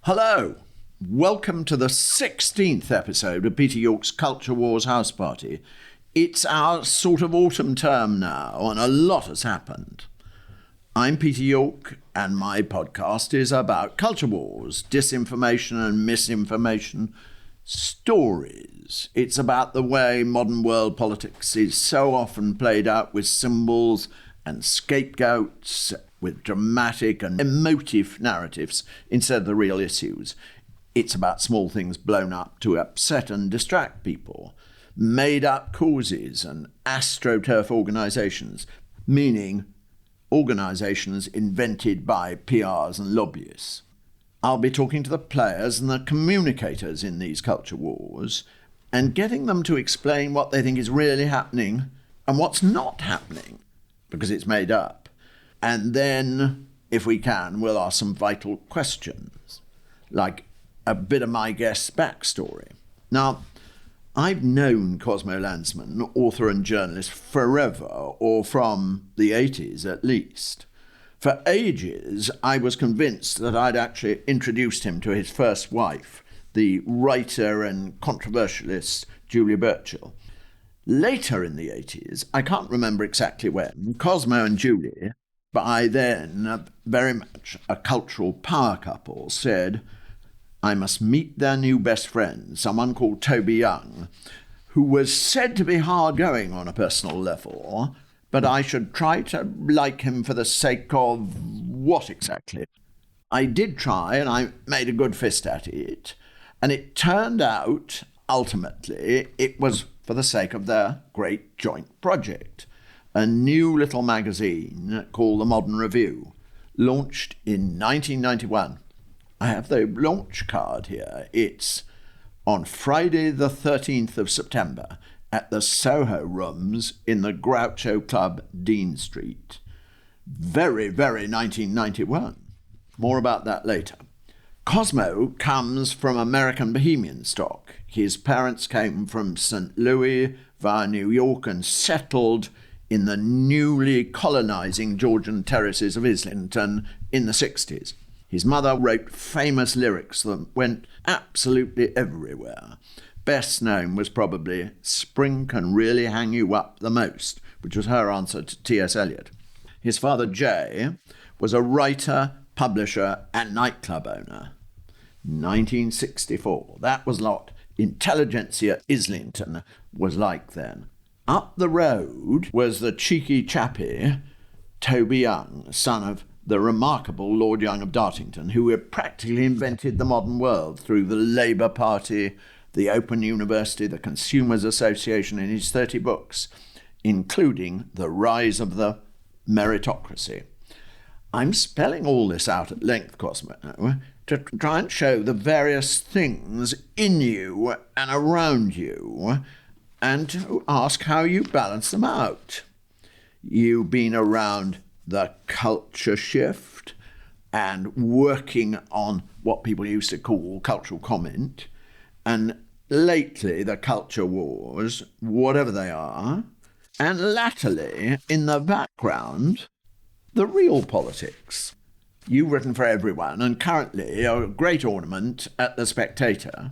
Hello, welcome to the 16th episode of Peter York's Culture Wars House Party. It's our sort of autumn term now, and a lot has happened. I'm Peter York, and my podcast is about culture wars, disinformation and misinformation stories. It's about the way modern world politics is so often played out with symbols and scapegoats, with dramatic and emotive narratives instead of the real issues. It's about small things blown up to upset and distract people, made-up causes and astroturf organisations, meaning organisations invented by PRs and lobbyists. I'll be talking to the players and the communicators in these culture wars and getting them to explain what they think is really happening and what's not happening, because it's made up. And then, if we can, we'll ask some vital questions, like a bit of my guest's backstory. Now, I've known Cosmo Landesman, author and journalist, forever, or from the 80s at least. For ages, I was convinced that I'd actually introduced him to his first wife, the writer and controversialist Julia Burchill. Later in the 80s, I can't remember exactly when, Cosmo and Julie, by then very much a cultural power couple, said, I must meet their new best friend, someone called Toby Young, who was said to be hard-going on a personal level, but I should try to like him for the sake of what exactly? I did try, and I made a good fist at it, and it turned out, ultimately, it was for the sake of their great joint project, a new little magazine called The Modern Review, launched in 1991. I have the launch card here. It's on Friday the 13th of September at the Soho Rooms in the Groucho Club, Dean Street. Very, very 1991. More about that later. Cosmo comes from American Bohemian stock. His parents came from St. Louis via New York and settled in the newly colonising Georgian terraces of Islington in the 60s. His mother wrote famous lyrics that went absolutely everywhere. Best known was probably Spring Can Really Hang You Up the Most, which was her answer to T.S. Eliot. His father, Jay, was a writer, publisher and nightclub owner. 1964. That was what intelligentsia Islington was like then. Up the road was the cheeky chappie, Toby Young, son of the remarkable Lord Young of Dartington, who had practically invented the modern world through the Labour Party, the Open University, the Consumers Association in his 30 books, including The Rise of the Meritocracy. I'm spelling all this out at length, Cosmo, to try and show the various things in you and around you, and to ask how you balance them out. You've been around the culture shift and working on what people used to call cultural comment, and lately the culture wars, whatever they are, and latterly, in the background, the real politics. You've written for everyone, and currently a great ornament at the Spectator,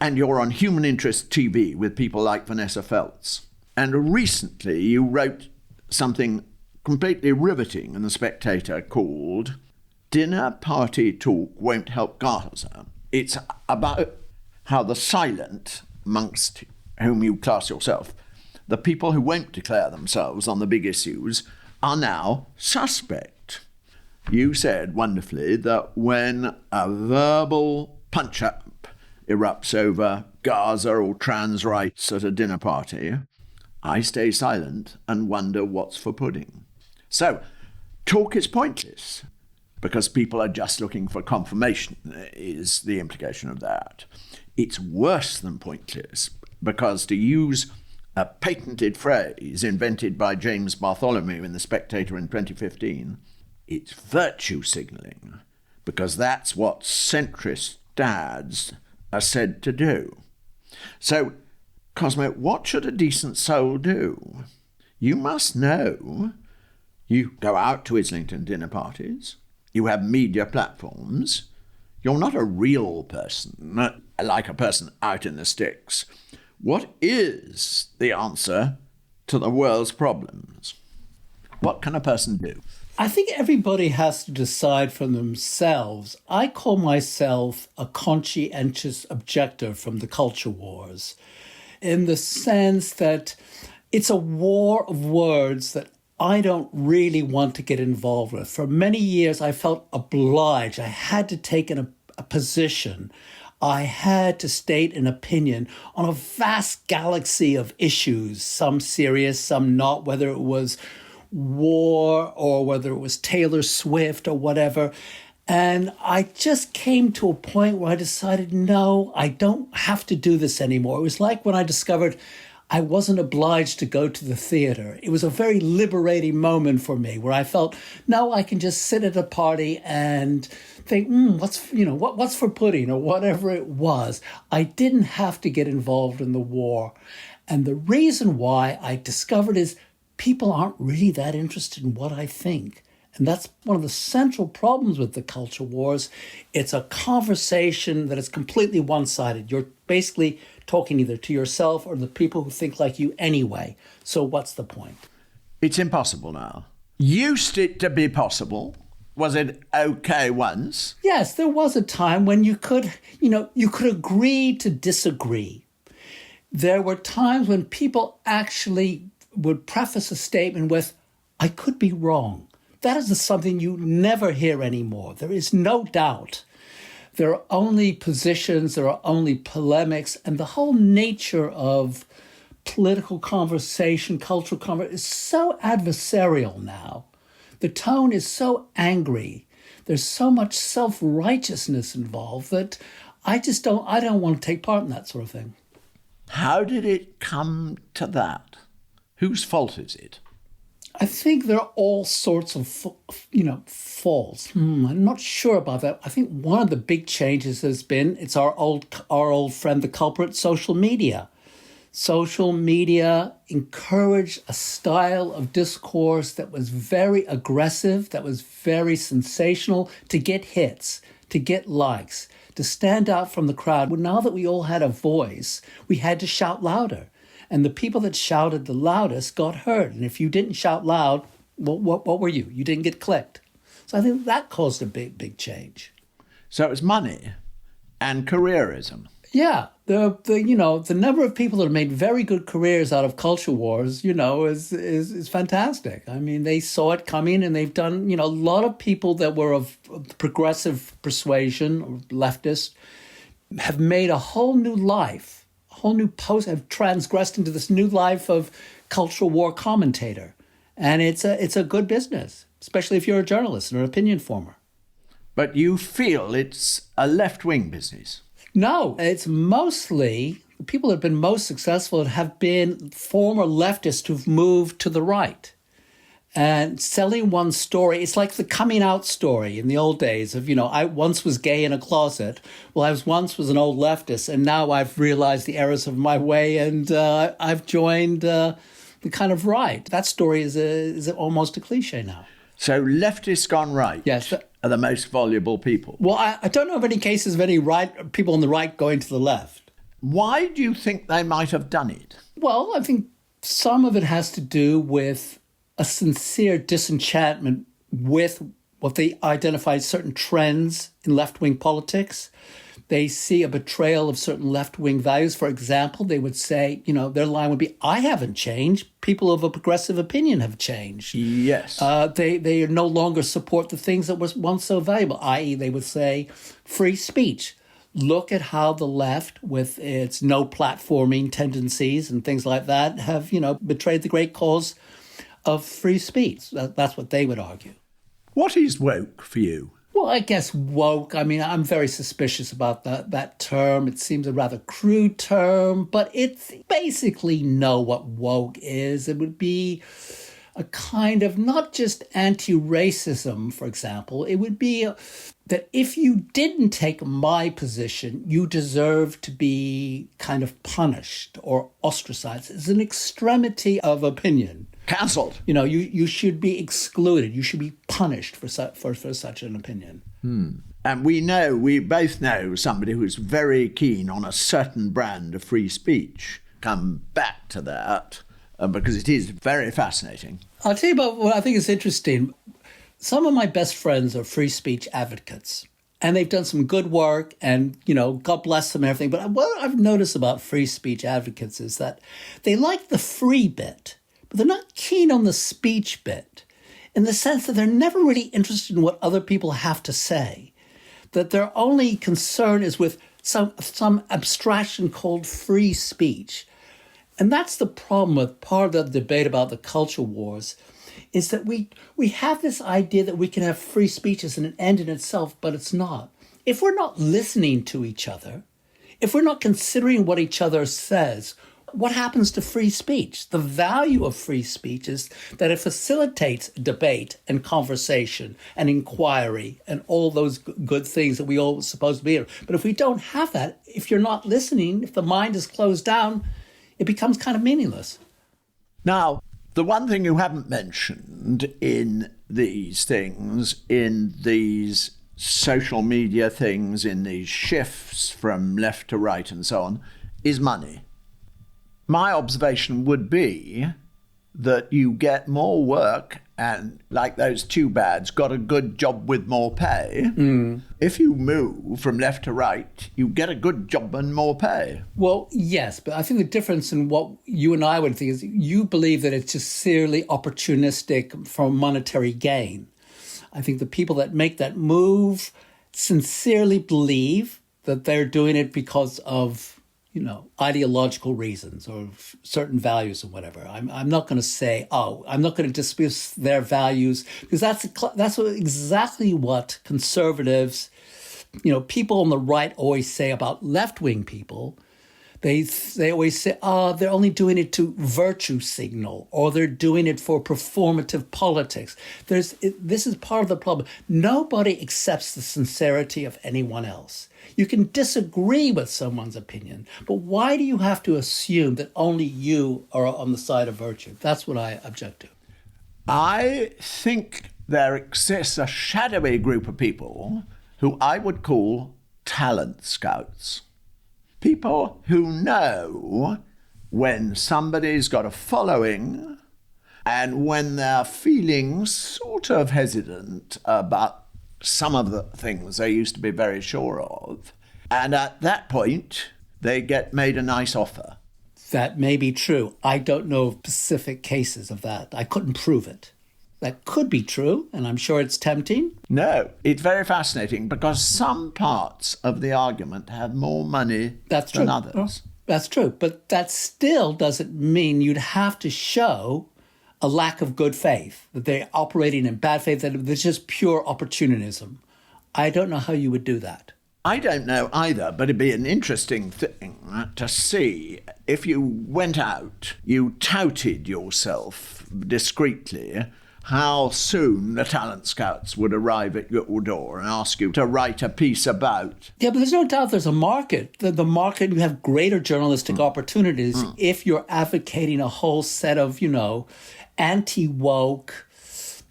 and you're on Human Interest TV with people like Vanessa Feltz. And recently you wrote something completely riveting in the Spectator called Dinner Party Talk Won't Help Gaza. It's about how the silent, amongst whom you class yourself, the people who won't declare themselves on the big issues, are now suspect. You said wonderfully that when a verbal punch-up erupts over Gaza or trans rights at a dinner party, I stay silent and wonder what's for pudding. So, talk is pointless, because people are just looking for confirmation, is the implication of that. It's worse than pointless, because to use a patented phrase invented by James Bartholomew in The Spectator in 2015, it's virtue signalling, because that's what centrist dads are said to do. So, Cosmo, what should a decent soul do? You must know. You go out to Islington dinner parties. You have media platforms. You're not a real person, like a person out in the sticks. What is the answer to the world's problems? What can a person do? I think everybody has to decide for themselves. I call myself a conscientious objector from the culture wars, in the sense that it's a war of words that I don't really want to get involved with. For many years, I felt obliged. I had to take a position. I had to state an opinion on a vast galaxy of issues, some serious, some not, whether it was war or whether it was Taylor Swift or whatever. And I just came to a point where I decided, no, I don't have to do this anymore. It was like when I discovered I wasn't obliged to go to the theater. It was a very liberating moment for me where I felt, no, I can just sit at a party and think, what's for pudding or whatever it was. I didn't have to get involved in the war. And the reason why I discovered is people aren't really that interested in what I think. And that's one of the central problems with the culture wars. It's a conversation that is completely one-sided. You're basically talking either to yourself or the people who think like you anyway. So what's the point? It's impossible now. Used it to be possible? Was it okay once? Yes, there was a time when you could agree to disagree. There were times when people actually would preface a statement with, I could be wrong. That is something you never hear anymore. There is no doubt. There are only positions, there are only polemics, and the whole nature of political conversation, cultural conversation is so adversarial now. The tone is so angry. There's so much self-righteousness involved that I don't want to take part in that sort of thing. How did it come to that? Whose fault is it? I think there are all sorts of, faults. I'm not sure about that. I think one of the big changes has been, it's our old friend, the culprit, social media. Social media encouraged a style of discourse that was very aggressive, that was very sensational, to get hits, to get likes, to stand out from the crowd. Well, now that we all had a voice, we had to shout louder. And the people that shouted the loudest got heard. And if you didn't shout loud, what were you? You didn't get clicked. So I think that caused a big change. So it was money and careerism. Yeah, the number of people that have made very good careers out of culture wars, is fantastic. I mean, they saw it coming, and they've done, a lot of people that were of progressive persuasion or leftist have made a whole new life. Whole new post have transgressed into this new life of cultural war commentator. And it's a good business, especially if you're a journalist or an opinion former. But you feel it's a left-wing business? No, it's mostly the people that have been most successful have been former leftists who've moved to the right. And selling one story, it's like the coming out story in the old days of, I once was gay in a closet. Well, I once was an old leftist, and now I've realized the errors of my way, and I've joined the kind of right. That story is almost a cliche now. So leftists gone right, yes, are the most valuable people? Well, I don't know of any cases of any right people on the right going to the left. Why do you think they might have done it? Well, I think some of it has to do with a sincere disenchantment with what they identify as certain trends in left-wing politics. They see a betrayal of certain left-wing values. For example, they would say, their line would be, I haven't changed. People of a progressive opinion have changed. Yes. They no longer support the things that was once so valuable, i.e. they would say free speech. Look at how the left, with its no platforming tendencies and things like that, have, betrayed the great cause of free speech. That's what they would argue. What is woke for you? Well, I guess woke, I'm very suspicious about that term. It seems a rather crude term, but it's basically know what woke is. It would be a kind of not just anti-racism, for example. It would be that if you didn't take my position, you deserve to be kind of punished or ostracized. It's an extremity of opinion. Cancelled. You should be excluded. You should be punished for such an opinion. And we both know somebody who's very keen on a certain brand of free speech. Come back to that because it is very fascinating. I'll tell you about what I think is interesting. Some of my best friends are free speech advocates, and they've done some good work, and, God bless them and everything. But what I've noticed about free speech advocates is that they like the free bit, but they're not keen on the speech bit, in the sense that they're never really interested in what other people have to say, that their only concern is with some abstraction called free speech. And that's the problem with part of the debate about the culture wars, is that we have this idea that we can have free speech as an end in itself, but it's not. If we're not listening to each other, if we're not considering what each other says, what happens to free speech? The value of free speech is that it facilitates debate and conversation and inquiry and all those good things that we all supposed to be. But if we don't have that, if you're not listening, if the mind is closed down, it becomes kind of meaningless. Now, the one thing you haven't mentioned in these things, in these social media things, in these shifts from left to right and so on, is money. My observation would be that you get more work and, like those two bads, got a good job with more pay. If you move from left to right, you get a good job and more pay. Well, yes, but I think the difference in what you and I would think is you believe that it's just sincerely opportunistic for monetary gain. I think the people that make that move sincerely believe that they're doing it because of ideological reasons or certain values or whatever. I'm not going to say, I'm not going to dismiss their values, because that's exactly what conservatives, people on the right always say about left-wing people. They always say, they're only doing it to virtue signal, or they're doing it for performative politics. This is part of the problem. Nobody accepts the sincerity of anyone else. You can disagree with someone's opinion, but why do you have to assume that only you are on the side of virtue? That's what I object to. I think there exists a shadowy group of people who I would call talent scouts. People who know when somebody's got a following and when they're feeling sort of hesitant about some of the things they used to be very sure of. And at that point, they get made a nice offer. That may be true. I don't know of specific cases of that. I couldn't prove it. That could be true, and I'm sure it's tempting. No, it's very fascinating because some parts of the argument have more money than others. Oh, that's true, but that still doesn't mean you'd have to show a lack of good faith, that they're operating in bad faith, that it's just pure opportunism. I don't know how you would do that. I don't know either, but it'd be an interesting thing to see if you went out, you touted yourself discreetly, how soon the talent scouts would arrive at your door and ask you to write a piece about. Yeah, but there's no doubt there's a market. The market, you have greater journalistic opportunities if you're advocating a whole set of, anti-woke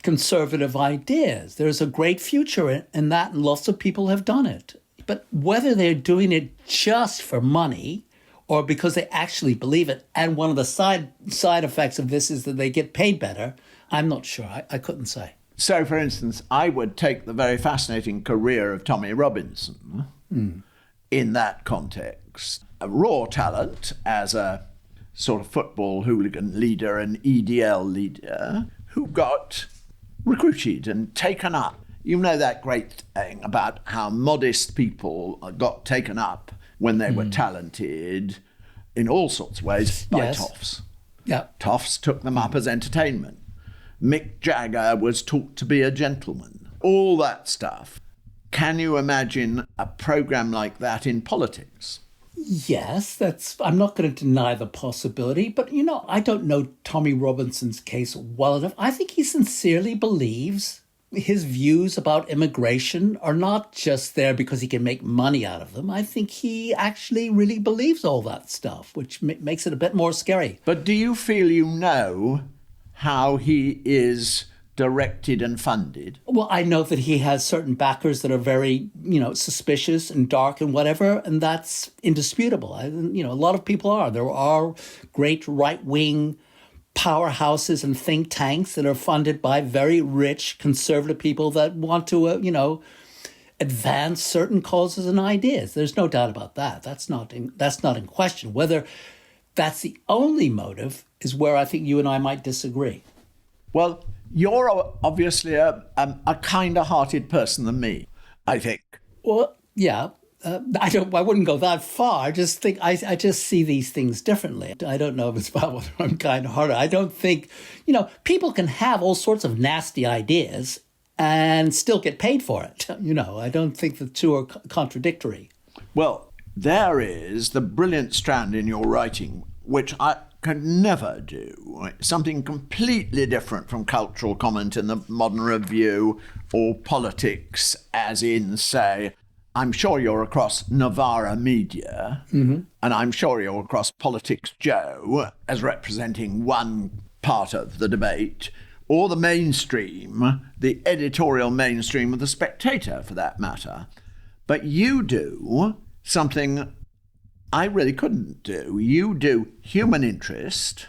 conservative ideas. There's a great future in that, and lots of people have done it. But whether they're doing it just for money or because they actually believe it, and one of the side effects of this is that they get paid better, I'm not sure. I couldn't say. So, for instance, I would take the very fascinating career of Tommy Robinson in that context. A raw talent as a sort of football hooligan leader and EDL leader who got recruited and taken up. You know that great thing about how modest people got taken up when they were talented in all sorts of ways by toffs. Yeah. Toffs took them up as entertainment. Mick Jagger was taught to be a gentleman. All that stuff. Can you imagine a program like that in politics? Yes, I'm not going to deny the possibility, but I don't know Tommy Robinson's case well enough. I think he sincerely believes his views about immigration are not just there because he can make money out of them. I think he actually really believes all that stuff, which makes it a bit more scary. But do you feel you know how he is directed and funded? Well, I know that he has certain backers that are very, suspicious and dark and whatever, and that's indisputable. A lot of people are. There are great right-wing powerhouses and think tanks that are funded by very rich conservative people that want to, advance certain causes and ideas. There's no doubt about that. That's not in question. Whether that's the only motive is where I think you and I might disagree. Well, you're obviously a kinder-hearted person than me, I think. Well, yeah. I wouldn't go that far. I just think I just see these things differently. I don't know if it's about whether I'm kind-hearted. I don't think, people can have all sorts of nasty ideas and still get paid for it. I don't think the two are contradictory. Well, there is the brilliant strand in your writing, which I could never do. Something completely different from cultural comment in the Modern Review or politics, as in, say, I'm sure you're across Novara Media, and I'm sure you're across Politics Joe as representing one part of the debate, or the mainstream, the editorial mainstream of the Spectator, for that matter. But you do something I really couldn't do. You do human interest,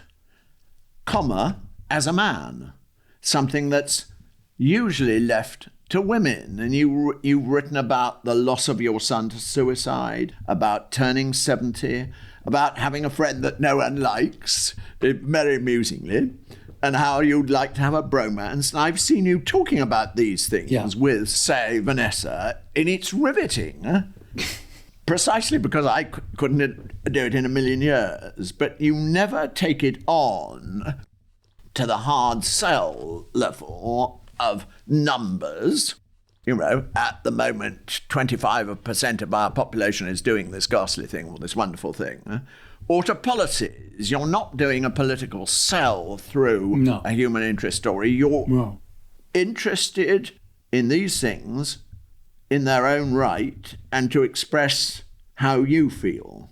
as a man, something that's usually left to women. And you've written about the loss of your son to suicide, about turning 70, about having a friend that no one likes, very amusingly, and how you'd like to have a bromance. And I've seen you talking about these things with, say, Vanessa, and it's riveting. Precisely because I couldn't do it in a million years. But you never take it on to the hard sell level of numbers. At the moment, 25% of our population is doing this ghastly thing, or this wonderful thing. Or to policies. You're not doing a political sell through a human interest story. You're interested in these things in their own right and to express how you feel?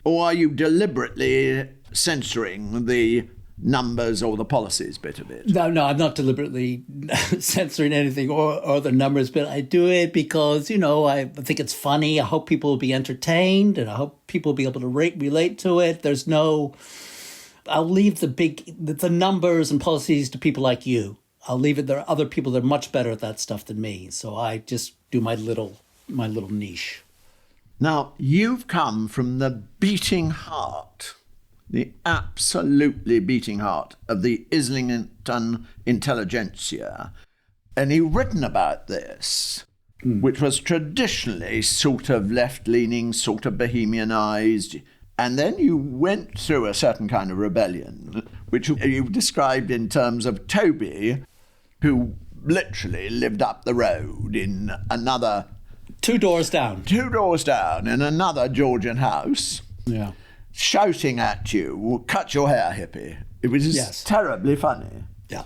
Or are you deliberately censoring the numbers or the policies bit of it? No, I'm not deliberately censoring anything or the numbers, but I do it because, I think it's funny. I hope people will be entertained and I hope people will be able to relate to it. I'll leave the numbers and policies to people like you. I'll leave it. There are other people that are much better at that stuff than me. So I just do my little niche. Now, you've come from the beating heart, the absolutely beating heart of the Islington intelligentsia. And you've written about this, which was traditionally sort of left-leaning, sort of bohemianized. And then you went through a certain kind of rebellion, which you've described in terms of Toby, who literally lived up the road in another... Two doors down in another Georgian house. Yeah. Shouting at you, cut your hair, hippie. It was just terribly funny. Yeah.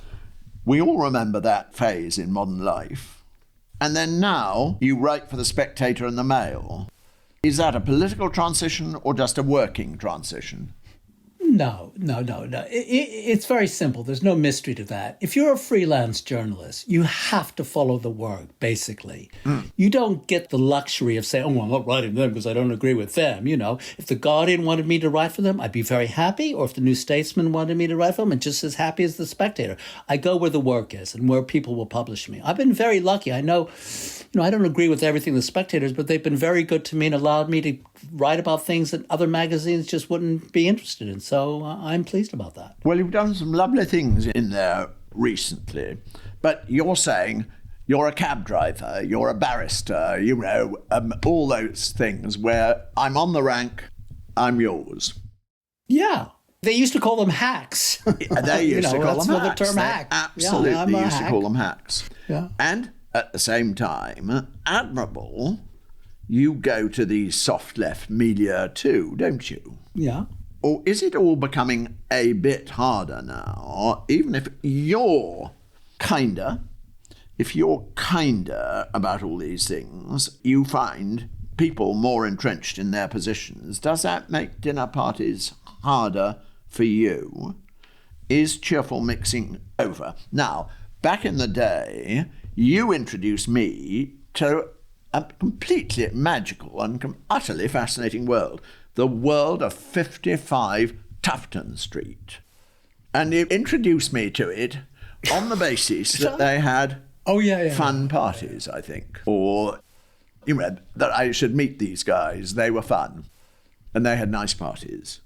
We all remember that phase in modern life. And then now you write for the Spectator and the Mail. Is that a political transition or just a working transition? No. It's very simple. There's no mystery to that. If you're a freelance journalist, you have to follow the work, basically. You don't get the luxury of saying, I'm not writing them because I don't agree with them. If the Guardian wanted me to write for them, I'd be very happy. Or if the New Statesman wanted me to write for them, I'm just as happy as the Spectator. I go where the work is and where people will publish me. I've been very lucky. I know, I don't agree with everything the Spectators, but they've been very good to me and allowed me to write about things that other magazines just wouldn't be interested in. So I'm pleased about that. Well, you've done some lovely things in there recently, but you're saying you're a cab driver, you're a barrister, all those things where I'm on the rank, I'm yours. Yeah. They used to call them hacks. They used to call them hacks. The term hack. Absolutely used to call them hacks. Yeah. And at the same time, admirable, you go to the soft left media too, don't you? Yeah. Or is it all becoming a bit harder now? Even if you're kinder about all these things, you find people more entrenched in their positions. Does that make dinner parties harder for you? Is cheerful mixing over? Now, back in the day, you introduced me to a completely magical and utterly fascinating world, the world of 55 Tufton Street. And you introduced me to it on the basis that they had fun parties, I think. Or, that I should meet these guys. They were fun. And they had nice parties.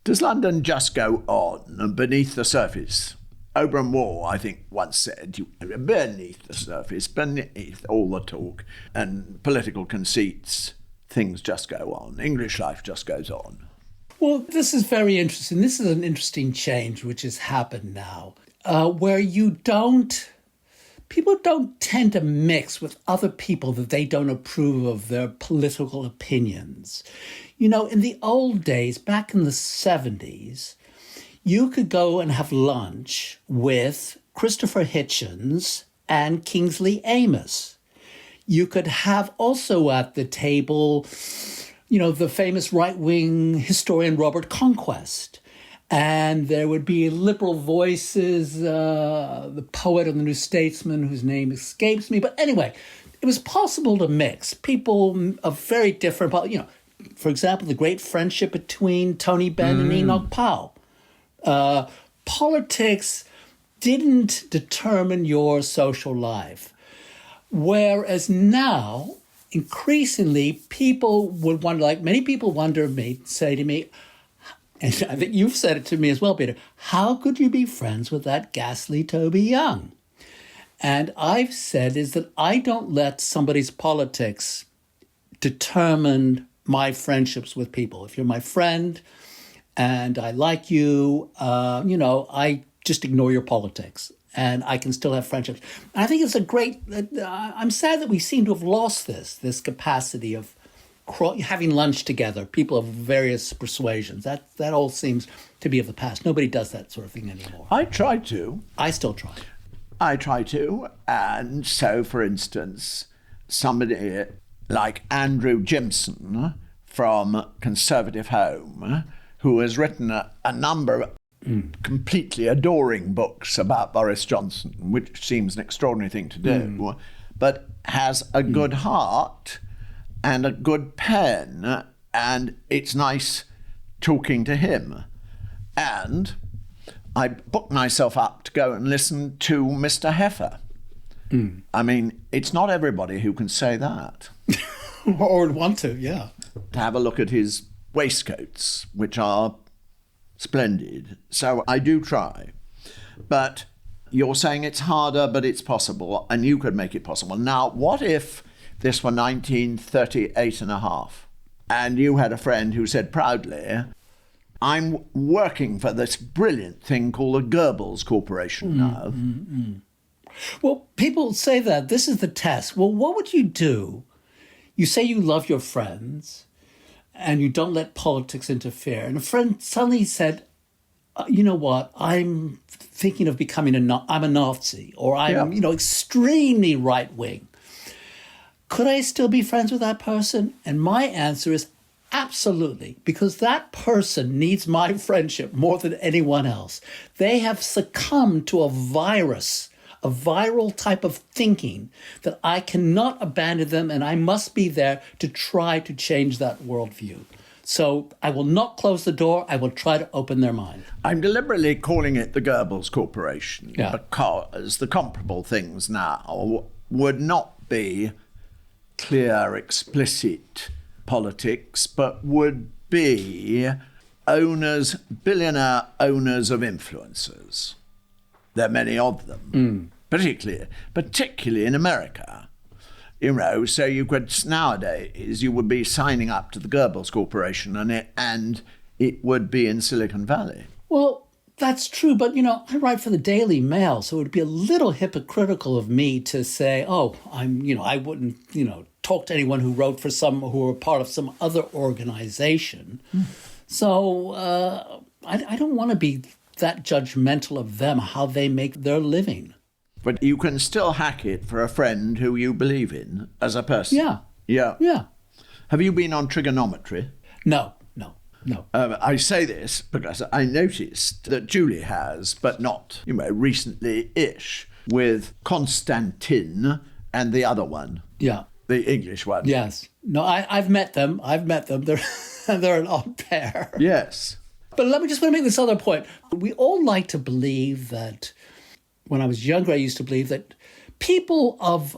Does London just go on beneath the surface? Oberon Waugh, I think, once said, beneath the surface, beneath all the talk and political conceits, things just go on. English life just goes on. Well, this is very interesting. This is an interesting change which has happened now, where people don't tend to mix with other people that they don't approve of their political opinions. In the old days, back in the 70s, you could go and have lunch with Christopher Hitchens and Kingsley Amis. You could have also at the table, the famous right-wing historian Robert Conquest. And there would be liberal voices, the poet and the New Statesman, whose name escapes me. But anyway, it was possible to mix people of very different, for example, the great friendship between Tony Benn and Enoch Powell. Politics didn't determine your social life. Whereas now, increasingly, people would wonder, many people say to me, and I think you've said it to me as well, Peter, how could you be friends with that ghastly Toby Young? And I've said is that I don't let somebody's politics determine my friendships with people. If you're my friend and I like you, I just ignore your politics and I can still have friendships. And I think it's I'm sad that we seem to have lost this capacity of having lunch together, people of various persuasions. That all seems to be of the past. Nobody does that sort of thing anymore. I try to. I still try. I try to. And so, for instance, somebody like Andrew Jimson from Conservative Home, who has written a number of completely adoring books about Boris Johnson, which seems an extraordinary thing to do, but has a good heart and a good pen, and it's nice talking to him. And I booked myself up to go and listen to Mr. Heffer. I mean, it's not everybody who can say that. Or would want to, yeah. To have a look at his waistcoats, which are splendid. So I do try. But you're saying it's harder, but it's possible, and you could make it possible. Now, what if this were 1938 and a half, and you had a friend who said proudly, I'm working for this brilliant thing called the Goebbels Corporation now. Well, people say that. This is the test. Well, what would you do? You say you love your friends and you don't let politics interfere. And a friend suddenly said, you know what, I'm thinking of becoming I'm a Nazi, or I'm, extremely right-wing. Could I still be friends with that person? And my answer is absolutely, because that person needs my friendship more than anyone else. They have succumbed to a viral type of thinking that I cannot abandon them, and I must be there to try to change that worldview. So I will not close the door. I will try to open their mind. I'm deliberately calling it the Goebbels Corporation because the comparable things now would not be clear, explicit politics, but would be billionaire owners of influencers. There are many of them, particularly in America. So you could, nowadays, you would be signing up to the Goebbels Corporation and it would be in Silicon Valley. Well, that's true, but, I write for the Daily Mail, so it would be a little hypocritical of me to say, I wouldn't, talk to anyone who were part of some other organization. So I don't want to be that judgmental of them, how they make their living. But you can still hack it for a friend who you believe in as a person. Yeah. Have you been on trigonometry? No. I say this because I noticed that Julie has, but not, recently-ish. with Constantin and the other one. Yeah. The English one. Yes. No, I've met them. They're, they're an odd pair. Yes. But let me just make this other point. We all like to believe that, when I was younger, I used to believe that people of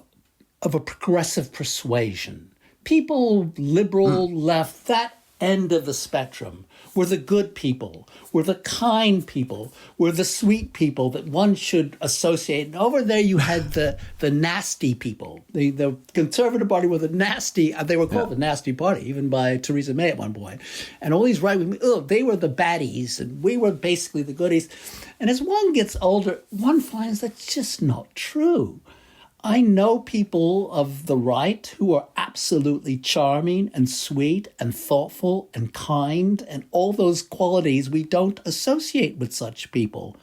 a progressive persuasion, people liberal, left, that end of the spectrum, were the good people, were the kind people, were the sweet people that one should associate. And over there you had the nasty people. The Conservative Party were the nasty, they were called the nasty party, even by Theresa May at one point. And all these right-wing, they were the baddies, and we were basically the goodies. And as one gets older, one finds that's just not true. I know people of the right who are absolutely charming and sweet and thoughtful and kind, and all those qualities we don't associate with such people.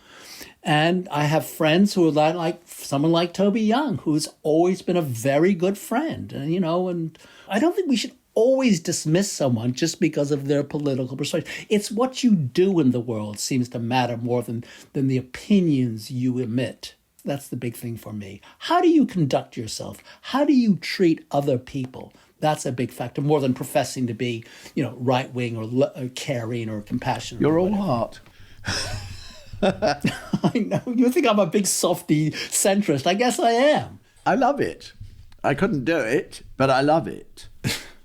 And I have friends who are like someone like Toby Young, who's always been a very good friend. And, and I don't think we should always dismiss someone just because of their political persuasion. It's what you do in the world seems to matter more than the opinions you emit. That's the big thing for me. How do you conduct yourself? How do you treat other people? That's a big factor, more than professing to be, right-wing or caring or compassionate. You're all heart. I know. You think I'm a big softy centrist. I guess I am. I love it. I couldn't do it, but I love it.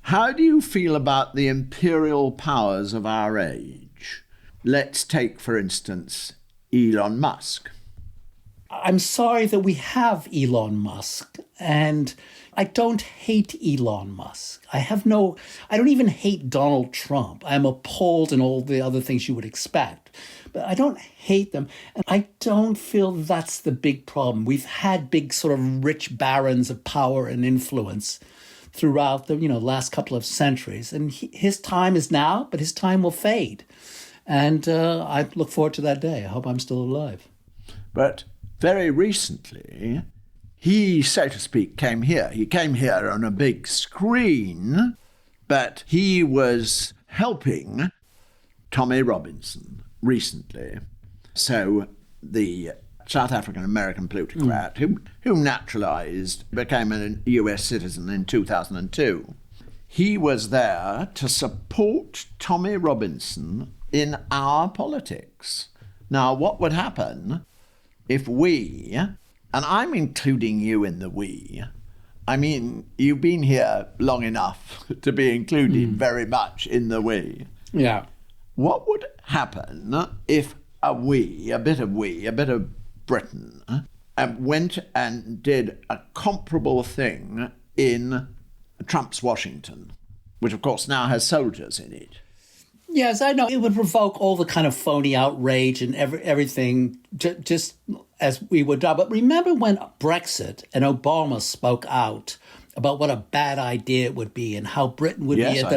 How do you feel about the imperial powers of our age? Let's take, for instance, Elon Musk. I'm sorry that we have Elon Musk, and I don't hate Elon Musk. I don't even hate Donald Trump. I'm appalled in all the other things you would expect, but I don't hate them. And I don't feel that's the big problem. We've had big sort of rich barons of power and influence throughout the last couple of centuries, and his time is now, but his time will fade. And I look forward to that day. I hope I'm still alive. But very recently, he, so to speak, came here. He came here on a big screen, but he was helping Tommy Robinson recently. So the South African-American plutocrat who naturalized, became a US citizen in 2002. He was there to support Tommy Robinson in our politics. Now, what would happen if we, and I'm including you in the we, I mean, you've been here long enough to be included very much in the we. Yeah. What would happen if a bit of Britain, went and did a comparable thing in Trump's Washington, which of course now has soldiers in it? Yes, I know. It would provoke all the kind of phony outrage and everything, just as we would do. But remember when Brexit and Obama spoke out about what a bad idea it would be and how Britain would be at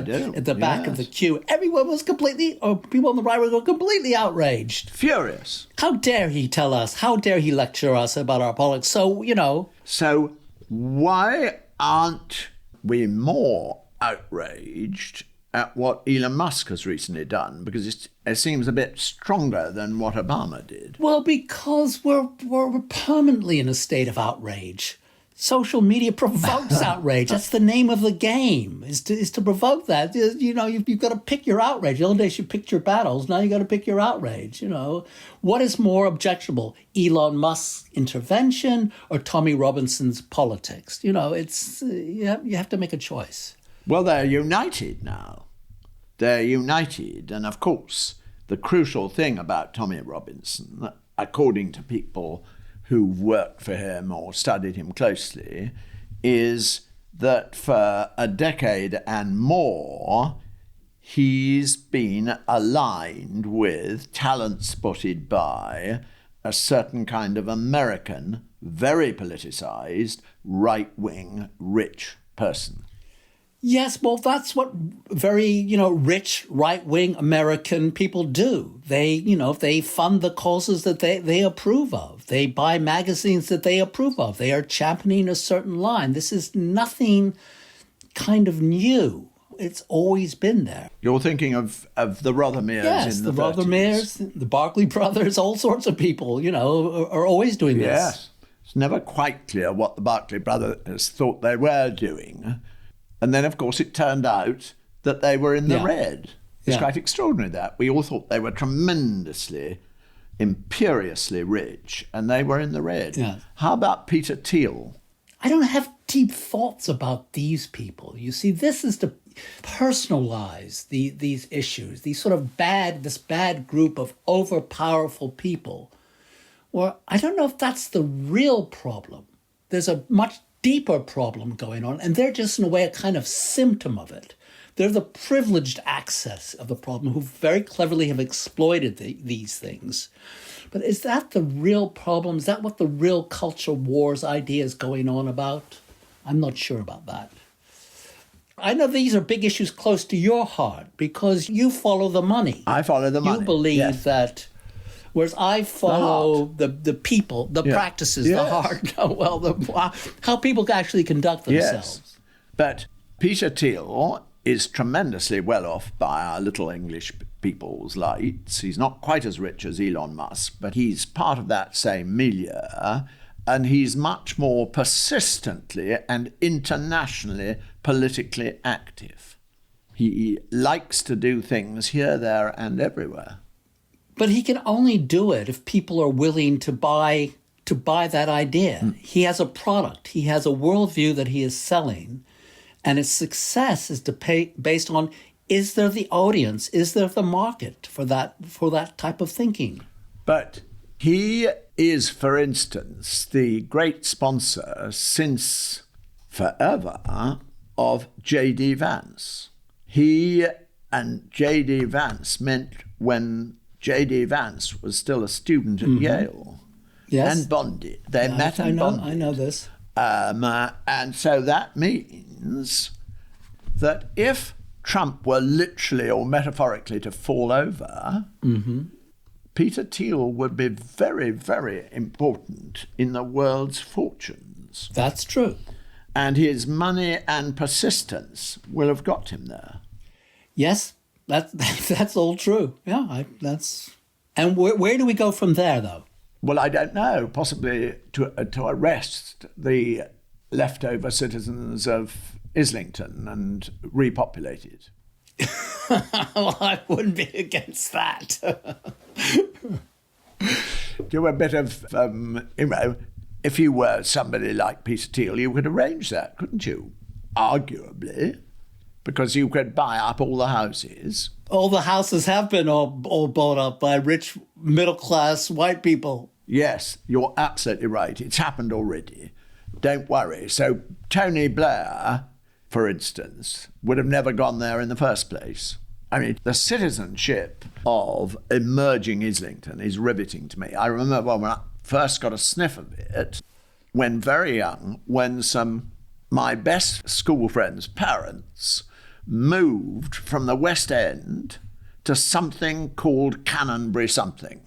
the back of the queue. Everyone was people on the right were completely outraged. Furious. How dare he tell us, how dare he lecture us about our politics? So, So why aren't we more outraged at what Elon Musk has recently done? Because it seems a bit stronger than what Obama did. Well, because we're permanently in a state of outrage. Social media provokes outrage. That's the name of the game, is to provoke that. You've got to pick your outrage. The old days you picked your battles. Now you got to pick your outrage. What is more objectionable, Elon Musk's intervention or Tommy Robinson's politics? You have to make a choice. Well, they're united now. They're united. And of course, the crucial thing about Tommy Robinson, according to people who've worked for him or studied him closely, is that for a decade and more, he's been aligned with, talent spotted by, a certain kind of American, very politicized, right-wing, rich person. Yes, well, that's what very, rich right-wing American people do. They fund the causes that they approve of. They buy magazines that they approve of. They are championing a certain line. This is nothing kind of new. It's always been there. You're thinking of the Rothermeres in the 30s. Rothermeres, the Barclay brothers, all sorts of people, are always doing this. Yes. It's never quite clear what the Berkeley brothers thought they were doing. And then, of course, it turned out that they were in the red. It's quite extraordinary that. We all thought they were tremendously, imperiously rich, and they were in the red. Yeah. How about Peter Thiel? I don't have deep thoughts about these people. You see, this is to personalize these issues, these sort of this bad group of overpowerful people. Well, I don't know if that's the real problem. There's a much deeper problem going on, and they're just, in a way, a kind of symptom of it. They're the privileged access of the problem who very cleverly have exploited these things. But is that the real problem? Is that what the real culture wars idea is going on about? I'm not sure about that. I know these are big issues close to your heart because you follow the money. I follow the money. You believe that, whereas I follow the people, the practices, the heart, how people actually conduct themselves. Yes. But Peter Thiel is tremendously well off by our little English people's lights. He's not quite as rich as Elon Musk, but he's part of that same milieu, and he's much more persistently and internationally politically active. He likes to do things here, there, and everywhere. But he can only do it if people are willing to buy that idea. He has a product. He has a worldview that he is selling. And its success is based on, is there the audience? Is there the market for that type of thinking? But he is, for instance, the great sponsor since forever of J.D. Vance. He and J.D. Vance met when J.D. Vance was still a student at Yale. Yes. And bonded. They met and bonded. I know this. And so that means that if Trump were literally or metaphorically to fall over, Peter Thiel would be very, very important in the world's fortunes. That's true. And his money and persistence will have got him there. Yes, that's all true. Yeah, And where do we go from there, though? Well, I don't know. Possibly to arrest the leftover citizens of Islington and repopulate it. Well, I wouldn't be against that. Do a bit of, if you were somebody like Peter Thiel, you could arrange that, couldn't you? Arguably, because you could buy up all the houses. All the houses have been all bought up by rich, middle-class white people. Yes, you're absolutely right. It's happened already. Don't worry. So Tony Blair, for instance, would have never gone there in the first place. I mean, the citizenship of emerging Islington is riveting to me. I remember when I first got a sniff of it, when very young, when my best school friends' parents moved from the West End to something called Canonbury something.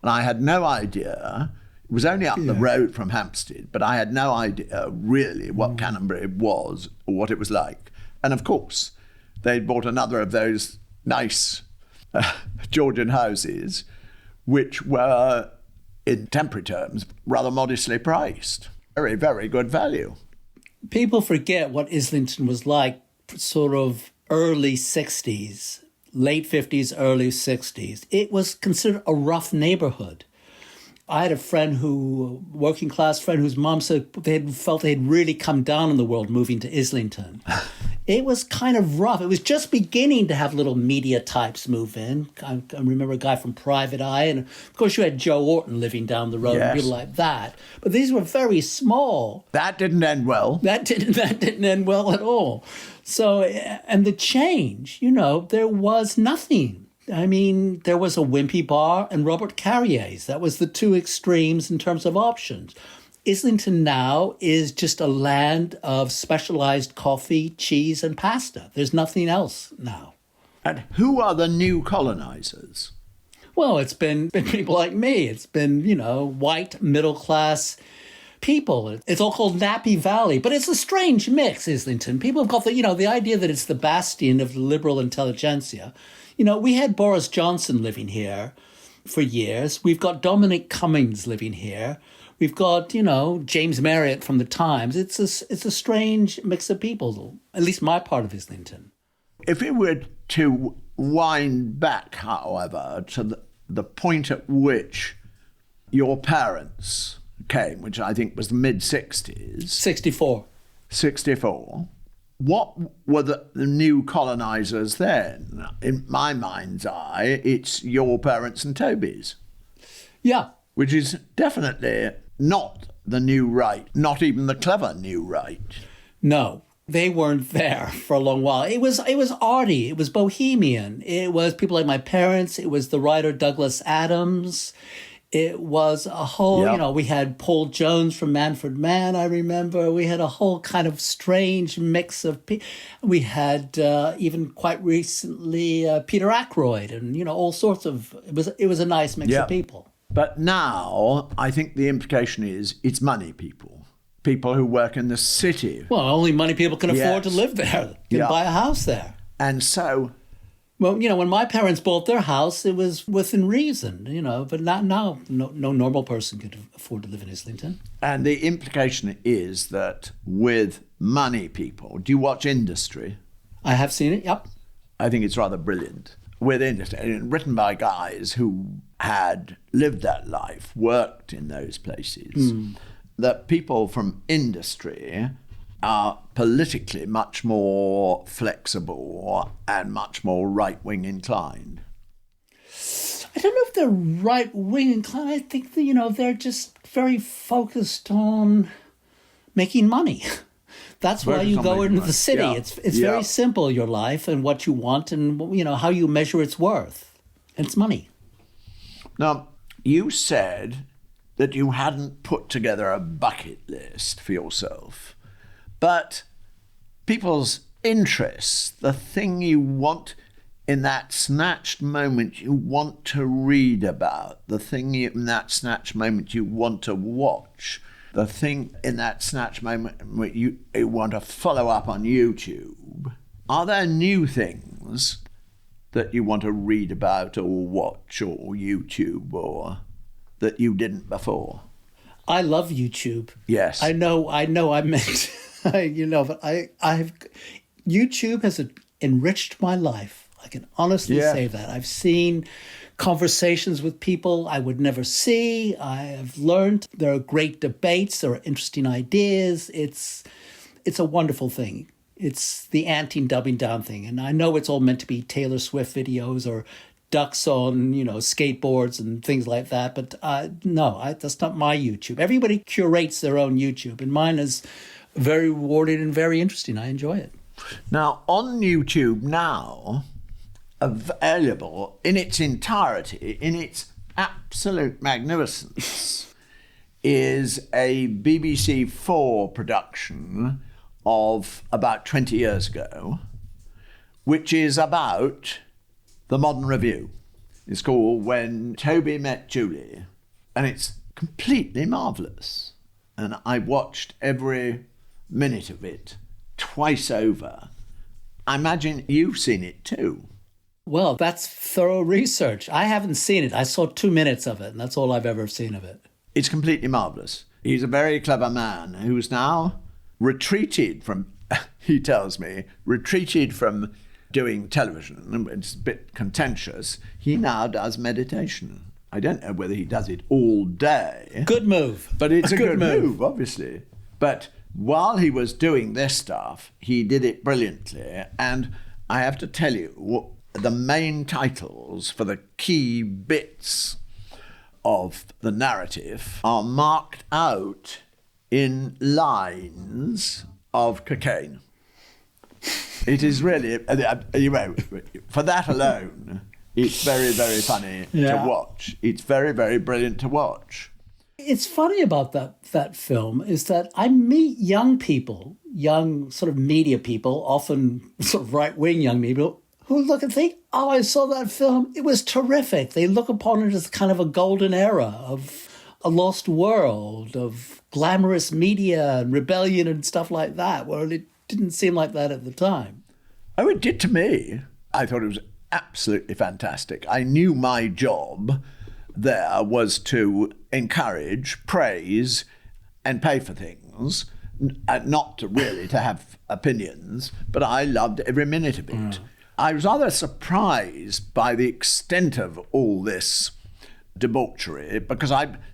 And I had no idea. It was only up the road from Hampstead, but I had no idea really what Canonbury was or what it was like. And of course, they'd bought another of those nice Georgian houses, which were, in temporary terms, rather modestly priced. Very, very good value. People forget what Islington was like sort of early 60s, late 50s, early 60s. It was considered a rough neighborhood. I had a friend working class friend, whose mom said they felt they'd really come down in the world moving to Islington. It was kind of rough. It was just beginning to have little media types move in. I remember a guy from Private Eye, and of course you had Joe Orton living down the road, and people like that. But these were very small. That didn't end well. That didn't end well at all. So, and the change, there was nothing. I mean, there was a Wimpy Bar and Robert Carrier's. That was the two extremes in terms of options. Islington now is just a land of specialized coffee, cheese, and pasta. There's nothing else now. And who are the new colonizers? Well, it's been people like me. It's been, white, middle-class people. It's all called Nappy Valley, but it's a strange mix, Islington. People have got the idea that it's the bastion of the liberal intelligentsia. We had Boris Johnson living here for years. We've got Dominic Cummings living here. We've got, James Marriott from the Times. It's a strange mix of people, at least my part of Islington. If we were to wind back, however, to the point at which your parents came, which I think was the mid-60s. 64. 64. What were the new colonisers then? In my mind's eye, it's your parents and Toby's. Yeah. Which is definitely not the new right, not even the clever new right. No, they weren't there for a long while. It was arty. It was bohemian. It was people like my parents. It was the writer Douglas Adams. It was a whole, we had Paul Jones from Manfred Mann, I remember. We had a whole kind of strange mix of people. We had even quite recently Peter Ackroyd and, all sorts of, it was a nice mix of people. But now I think the implication is it's money people who work in the city. Well, only money people can afford to live there, can buy a house there. And so... Well, when my parents bought their house, it was within reason, but not now. No normal person could afford to live in Islington. And the implication is that with money people, do you watch Industry? I have seen it, yep. I think it's rather brilliant. With Industry, written by guys who had lived that life, worked in those places, that people from Industry are politically much more flexible and much more right-wing inclined. I don't know if they're right-wing inclined. I think that, they're just very focused on making money. That's why you go into the city. Yeah. It's very simple, your life and what you want and, how you measure its worth. And it's money. Now, you said that you hadn't put together a bucket list for yourself. But people's interests, the thing you want in that snatched moment you want to read about, the thing in that snatched moment you want to watch, the thing in that snatched moment you want to follow up on YouTube, are there new things that you want to read about or watch or YouTube or that you didn't before? I love YouTube. Yes. I know I meant... but I've YouTube has enriched my life. I can honestly say that. I've seen conversations with people I would never see. I have learned there are great debates. There are interesting ideas. It's a wonderful thing. It's the anti-dumbing down thing. And I know it's all meant to be Taylor Swift videos or ducks on, skateboards and things like that. But no, that's not my YouTube. Everybody curates their own YouTube. And mine is very rewarding and very interesting. I enjoy it. Now, on YouTube now, available in its entirety, in its absolute magnificence, is a BBC 4 production of about 20 years ago, which is about the modern review. It's called When Toby Met Julie, and it's completely marvellous. And I watched every minute of it twice over. I imagine you've seen it too. Well, that's thorough research. I haven't seen it. I saw 2 minutes of it, and that's all I've ever seen of it. It's completely marvellous. He's a very clever man who's now retreated from, he tells me, doing television. It's a bit contentious. He now does meditation. I don't know whether he does it all day. Good move. But it's a good move, obviously. But while he was doing this stuff, he did it brilliantly. And I have to tell you, the main titles for the key bits of the narrative are marked out in lines of cocaine. It is really, for that alone, it's very, very funny to watch. It's very, very brilliant to watch. It's funny about that film is that I meet young people, young sort of media people, often sort of right-wing young people, who look and think, oh, I saw that film. It was terrific. They look upon it as kind of a golden era of a lost world, of glamorous media and rebellion and stuff like that. Well, it didn't seem like that at the time. Oh, it did to me. I thought it was absolutely fantastic. I knew my job there was to encourage, praise, and pay for things, not to really to have opinions, but I loved every minute of it. I was rather surprised by the extent of all this debauchery, because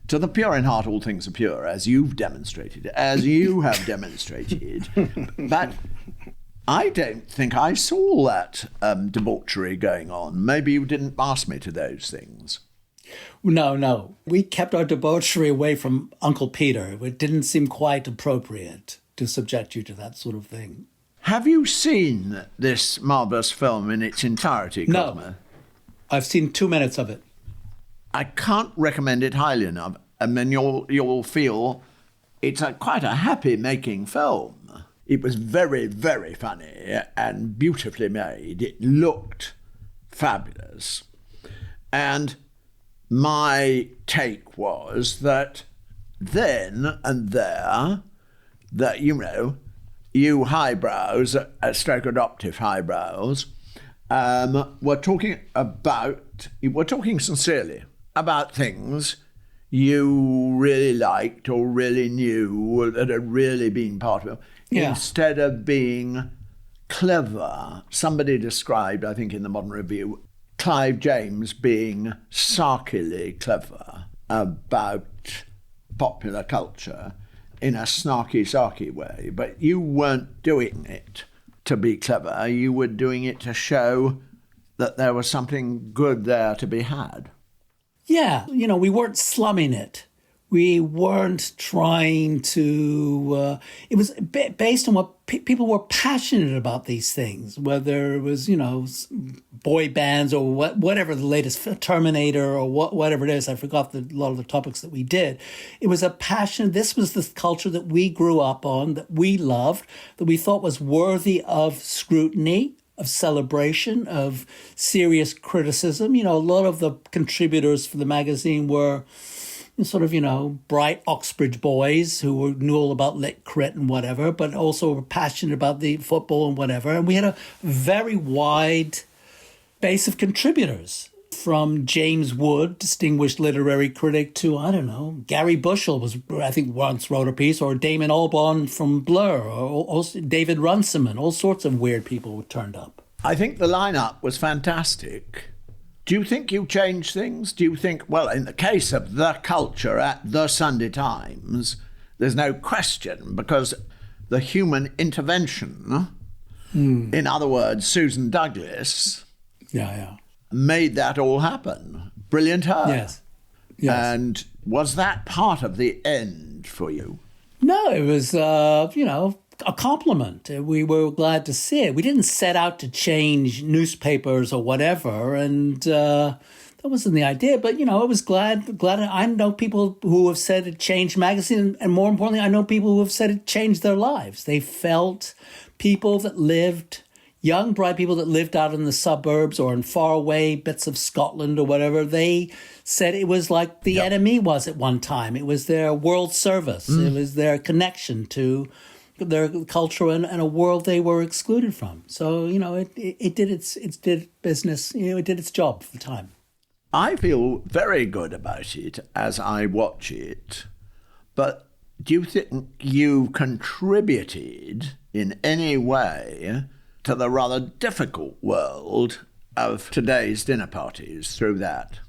to the pure in heart all things are pure, as you've demonstrated, as you have demonstrated, but I don't think I saw that debauchery going on. Maybe you didn't ask me to those things. No. We kept our debauchery away from Uncle Peter. It didn't seem quite appropriate to subject you to that sort of thing. Have you seen this marvellous film in its entirety, Cosmo? No. I've seen 2 minutes of it. I can't recommend it highly enough. I mean, you'll feel it's quite a happy-making film. It was very, very funny and beautifully made. It looked fabulous. And my take was that then and there, that, you highbrows, stroke adoptive highbrows, were talking sincerely about things you really liked or really knew that had really been part of it, instead of being clever. Somebody described, I think in the Modern Review, Clive James being sarkily clever about popular culture in a snarky way, but you weren't doing it to be clever. You were doing it to show that there was something good there to be had. Yeah, we weren't slumming it. We weren't trying to... it was based on what people were passionate about these things, whether it was, boy bands or whatever, the latest Terminator or whatever it is. I forgot a lot of the topics that we did. It was a passion. This was the culture that we grew up on, that we loved, that we thought was worthy of scrutiny, of celebration, of serious criticism. A lot of the contributors for the magazine were sort of, bright Oxbridge boys who knew all about lit crit and whatever, but also were passionate about the football and whatever. And we had a very wide base of contributors, from James Wood, distinguished literary critic, to, Gary Bushell I think once wrote a piece, or Damon Albarn from Blur, or also David Runciman. All sorts of weird people turned up. I think the lineup was fantastic. Do you think you changed things? Do you think, well, in the case of the culture at the Sunday Times, there's no question, because the human intervention, in other words, Susan Douglas, made that all happen. Brilliant her. Yes. And was that part of the end for you? No, it was, a compliment. We were glad to see it. We didn't set out to change newspapers or whatever, and that wasn't the idea. But, I was glad. I know people who have said it changed magazine, and more importantly, I know people who have said it changed their lives. They felt people that lived... young, bright people that lived out in the suburbs or in faraway bits of Scotland or whatever, they said it was like the enemy was at one time. It was their world service. It was their connection to their culture and a world they were excluded from. So, it did its business. It did its job for the time. I feel very good about it as I watch it. But do you think you contributed in any way to the rather difficult world of today's dinner parties through that,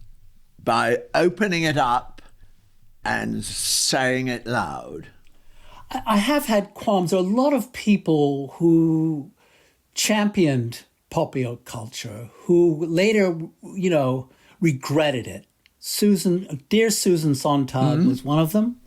by opening it up and saying it loud? I have had qualms. There are a lot of people who championed popular culture who later, regretted it. Dear Susan Sontag was one of them.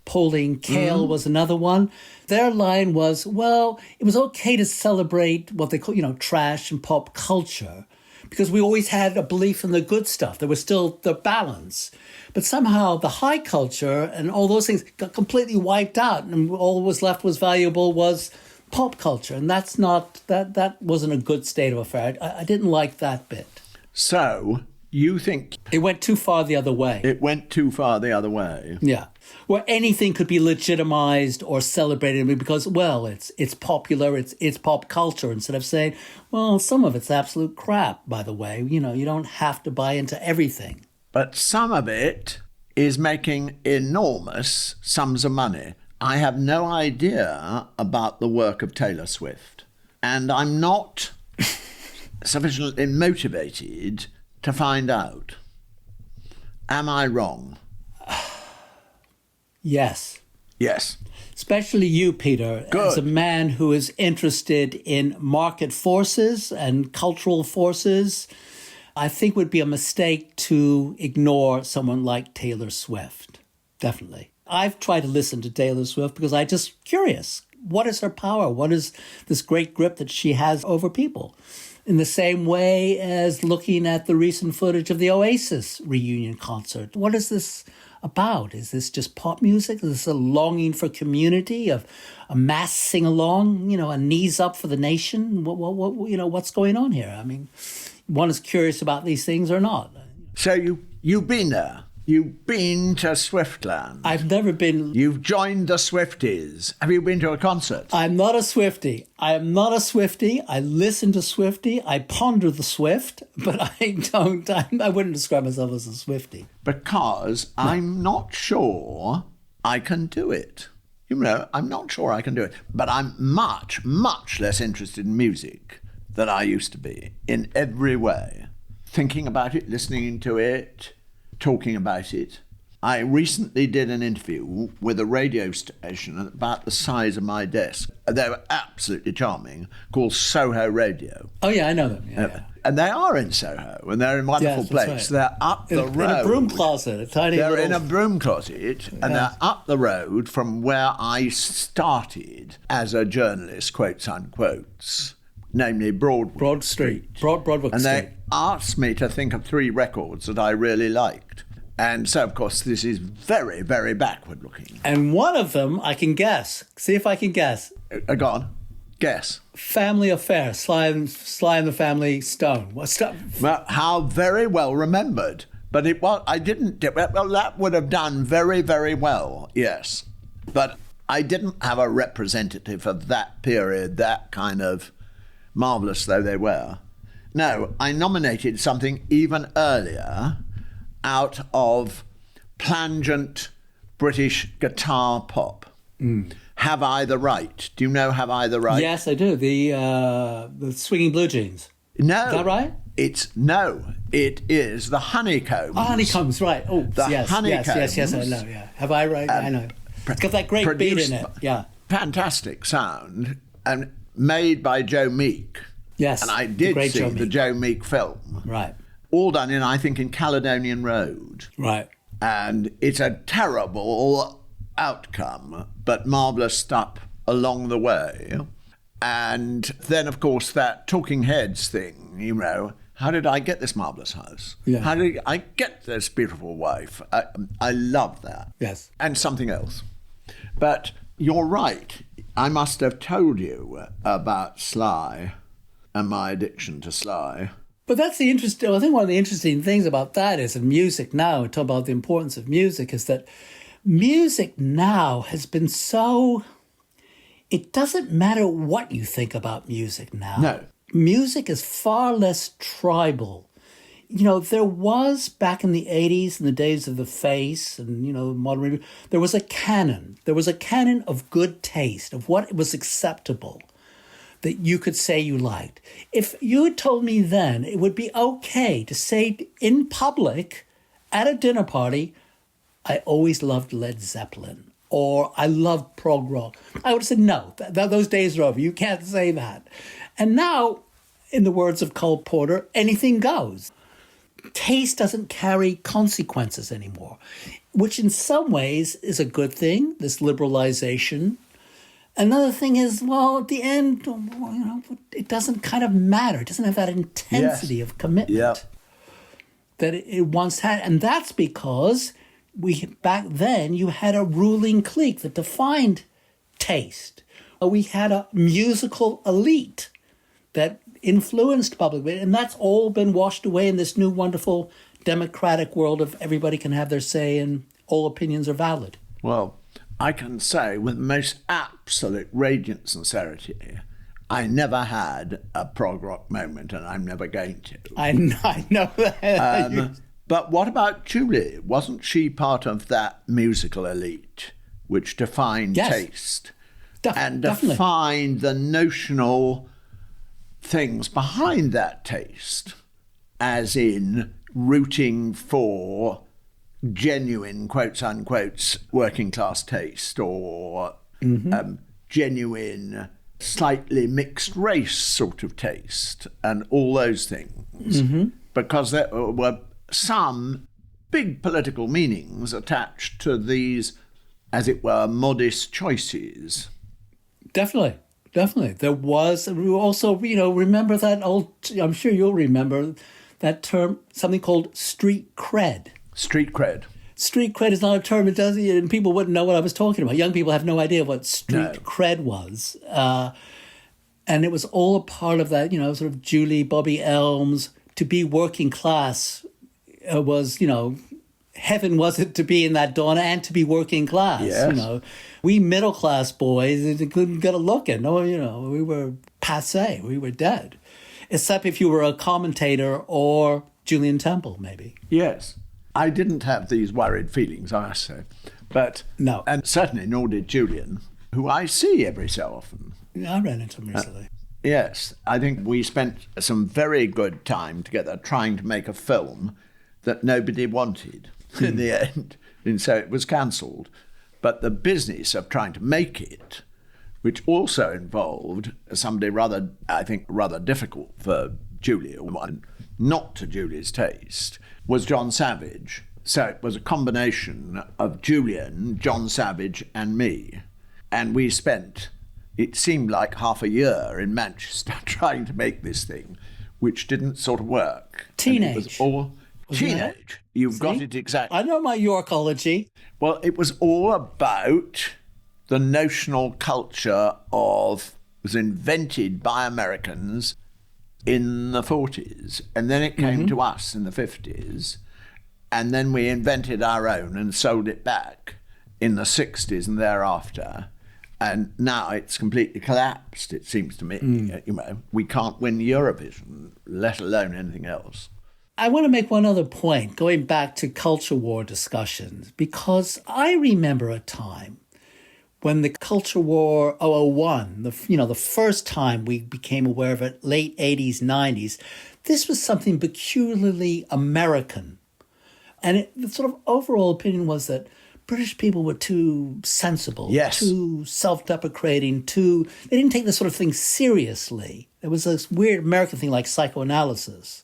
Pauline Kael was another one. Their line was, well, it was okay to celebrate what they call, trash and pop culture, because we always had a belief in the good stuff. There was still the balance. But somehow the high culture and all those things got completely wiped out, and all was left was valuable was pop culture. And that wasn't a good state of affair. I didn't like that bit. So you think... it went too far the other way. It went too far the other way. Yeah. Where anything could be legitimized or celebrated because, well, it's popular, it's pop culture, instead of saying, well, some of it's absolute crap, by the way. You don't have to buy into everything. but some of it is making enormous sums of money. I have no idea about the work of Taylor Swift, and I'm not sufficiently motivated to find out. Am I wrong? Yes. Yes. Especially you, Peter, Good. as a man who is interested in market forces and cultural forces, I think it would be a mistake to ignore someone like Taylor Swift. Definitely. I've tried to listen to Taylor Swift because I'm just curious. What is her power? What is this great grip that she has over people? In the same way as looking at the recent footage of the Oasis reunion concert. What is this about? Is this just pop music? Is this a longing for community, of a mass sing-along, a knees up for the nation? What's going on here? I mean, one is curious about these things or not. So you've been there. You've been to Swiftland. I've never been. You've joined the Swifties. Have you been to a concert? I'm not a Swiftie. I am not a Swiftie. I listen to Swiftie. I ponder the Swift, but I wouldn't describe myself as a Swiftie. Because I'm not sure I can do it. I'm not sure I can do it. But I'm much, much less interested in music than I used to be, in every way. Thinking about it, listening to it, talking about it. I recently did an interview with a radio station about the size of my desk. They were absolutely charming, called Soho Radio. Oh, yeah, I know them. Yeah. And they are in Soho, and they're in a wonderful place. Right. They're up the road. In a broom closet, a tiny They're little... in a broom closet, and they're up the road from where I started as a journalist, quotes unquotes, namely Broad Street. Broadwick and Street. They asked me to think of 3 records that I really liked. And so, of course, this is very, very backward looking. And one of them, I can guess. See if I can guess. Go on. Guess. Family Affair, Sly and the Family Stone. What's up? Well, how very well remembered. But I didn't, well, that would have done very, very well, yes. But I didn't have a representative of that period, that kind of marvellous though they were. No, I nominated something even earlier out of plangent British guitar pop. Have I the Right? Do you know Have I the Right? Yes, I do. The Swinging Blue Jeans. No. Is that right? It is the Honeycombs. Oh, Honeycombs, right. Oh, yes, Honeycombs. yes, I know, yeah. Have I right? I know. It's got that great beat in it, yeah. Fantastic sound, and made by Joe Meek. Yes, and I did see the Joe Meek film. Right. All done I think, in Caledonian Road. Right. And it's a terrible outcome, but marvellous stuff along the way. And then, of course, that Talking Heads thing, how did I get this marvellous house? Yeah. How did I get this beautiful wife? I love that. Yes. And something else. But you're right. I must have told you about Sly and my addiction to Sly. But that's the interesting. I think one of the interesting things about that is in music now. We talk about the importance of music. Is that music now has been so. It doesn't matter what you think about music now. No. Music is far less tribal. There was back in the 80s, in the days of the Face and, modern review, there was a canon. There was a canon of good taste, of what was acceptable that you could say you liked. If you had told me then it would be okay to say in public at a dinner party, I always loved Led Zeppelin, or I loved prog rock, I would have said, no, those days are over. You can't say that. And now, in the words of Cole Porter, anything goes. Taste doesn't carry consequences anymore, which in some ways is a good thing, this liberalization. Another thing is, well, at the end, it doesn't kind of matter. It doesn't have that intensity of commitment that it once had. And that's because back then you had a ruling clique that defined taste. We had a musical elite that influenced public, and that's all been washed away in this new wonderful democratic world of everybody can have their say and all opinions are valid. Well, I can say with most absolute radiant sincerity, I never had a prog rock moment, and I'm never going to. I know that. But what about Julie? Wasn't she part of that musical elite which defined taste and definitely defined the notional things behind that taste, as in rooting for genuine, quotes unquote, working class taste, or genuine, slightly mixed race sort of taste, and all those things? Because there were some big political meanings attached to these, as it were, modest choices. Definitely. There was also, remember that old, I'm sure you'll remember that term, something called street cred. Street cred. Street cred is not a term, and people wouldn't know what I was talking about. Young people have no idea what street cred was. And it was all a part of that, sort of Julie, Bobby Elms, to be working class was, heaven was it to be in that dawn and to be working class. Yes. We middle class boys couldn't get a look in. No, we were passé. We were dead, except if you were a commentator or Julian Temple, maybe. Yes, I didn't have these worried feelings, I must say, but no, and certainly nor did Julian, who I see every so often. I ran into him recently. Yes, I think we spent some very good time together trying to make a film that nobody wanted in the end, and so it was cancelled. But the business of trying to make it, which also involved somebody rather difficult for Julie, or one not to Julie's taste, was John Savage. So it was a combination of Julian, John Savage, and me. And we spent, it seemed like half a year in Manchester trying to make this thing, which didn't sort of work. Teenage. And it was all teenage. You've got it exactly. I know my Yorkology. Well, it was all about the notional culture was invented by Americans in the 40s. And then it came to us in the 50s. And then we invented our own and sold it back in the 60s and thereafter. And now it's completely collapsed, it seems to me. We can't win Eurovision, let alone anything else. I want to make one other point, going back to culture war discussions, because I remember a time when the culture war 001, the first time we became aware of it, late 80s, 90s, this was something peculiarly American. And the sort of overall opinion was that British people were too sensible, too self-deprecating, they didn't take this sort of thing seriously. There was this weird American thing like psychoanalysis.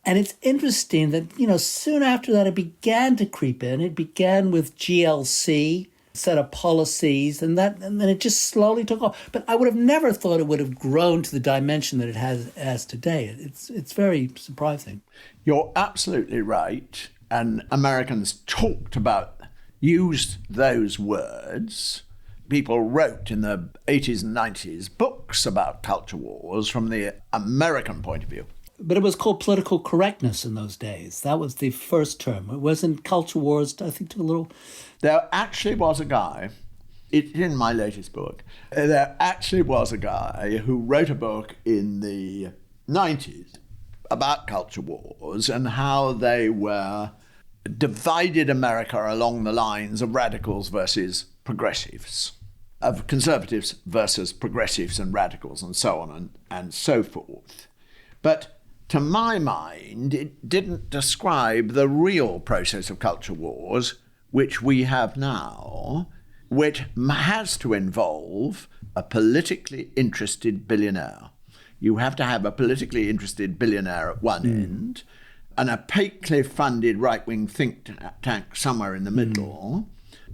And it's interesting that, soon after that, it began to creep in. It began with GLC, set of policies, and then it just slowly took off. But I would have never thought it would have grown to the dimension that it has today. It's very surprising. You're absolutely right. And Americans used those words. People wrote in the 80s and 90s books about culture wars from the American point of view. But it was called political correctness in those days. That was the first term. It wasn't culture wars, I think, took a little... There actually was a guy, it's in my latest book, there actually was a guy who wrote a book in the 90s about culture wars and how they were divided America along the lines of radicals versus progressives, of conservatives versus progressives and radicals and so on and so forth. But to my mind, it didn't describe the real process of culture wars, which we have now, which has to involve a politically interested billionaire. You have to have a politically interested billionaire at one end, an opaquely funded right-wing think tank somewhere in the middle,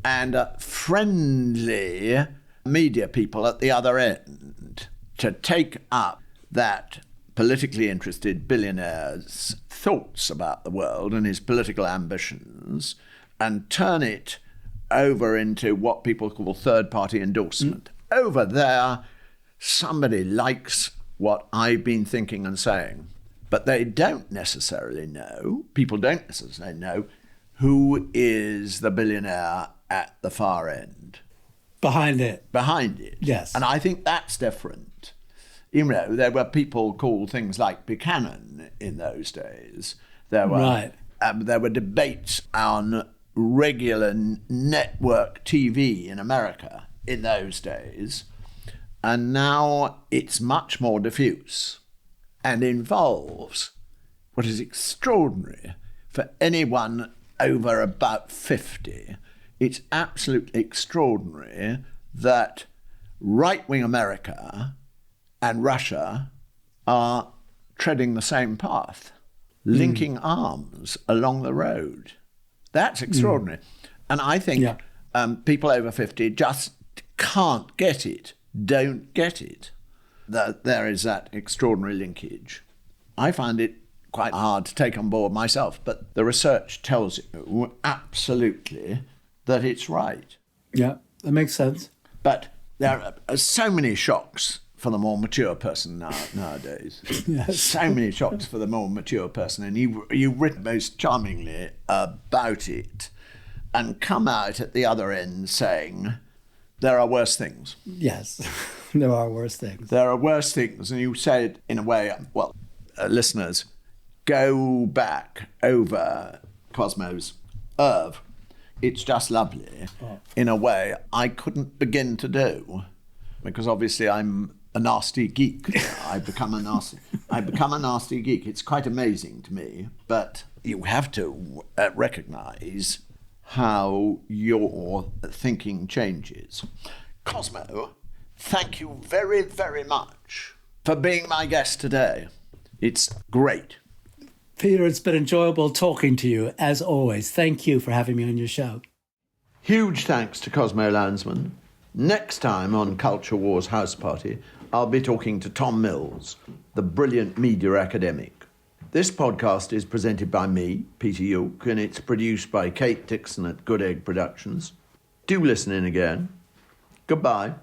and friendly media people at the other end to take up that politically interested billionaire's thoughts about the world and his political ambitions and turn it over into what people call third-party endorsement. Over there, somebody likes what I've been thinking and saying, but they don't necessarily know, people don't necessarily know, who is the billionaire at the far end. Behind it. Yes. And I think that's different. There were people called things like Buchanan in those days. There were there were debates on regular network TV in America in those days, and now it's much more diffuse and involves what is extraordinary for anyone over about 50. It's absolutely extraordinary that right-wing America and Russia are treading the same path, linking arms along the road. That's extraordinary. And I think people over 50 just can't get it, don't get it, that there is that extraordinary linkage. I find it quite hard to take on board myself, but the research tells you absolutely that it's right. Yeah, that makes sense. But there are so many shocks for the more mature person nowadays. Yes. So many shocks for the more mature person. And you've written most charmingly about it and come out at the other end saying, there are worse things. Yes, there are worse things. There are worse things. And you said, in a way, well, listeners, go back over Cosmo's oeuvre. It's just lovely in a way I couldn't begin to do, because obviously I'm a nasty geek. I've become a nasty geek. It's quite amazing to me, but you have to recognise how your thinking changes. Cosmo, thank you very, very much for being my guest today. It's great. Peter, it's been enjoyable talking to you, as always. Thank you for having me on your show. Huge thanks to Cosmo Landesman. Next time on Culture Wars House Party, I'll be talking to Tom Mills, the brilliant media academic. This podcast is presented by me, Peter York, and it's produced by Kate Dixon at Good Egg Productions. Do listen in again. Goodbye.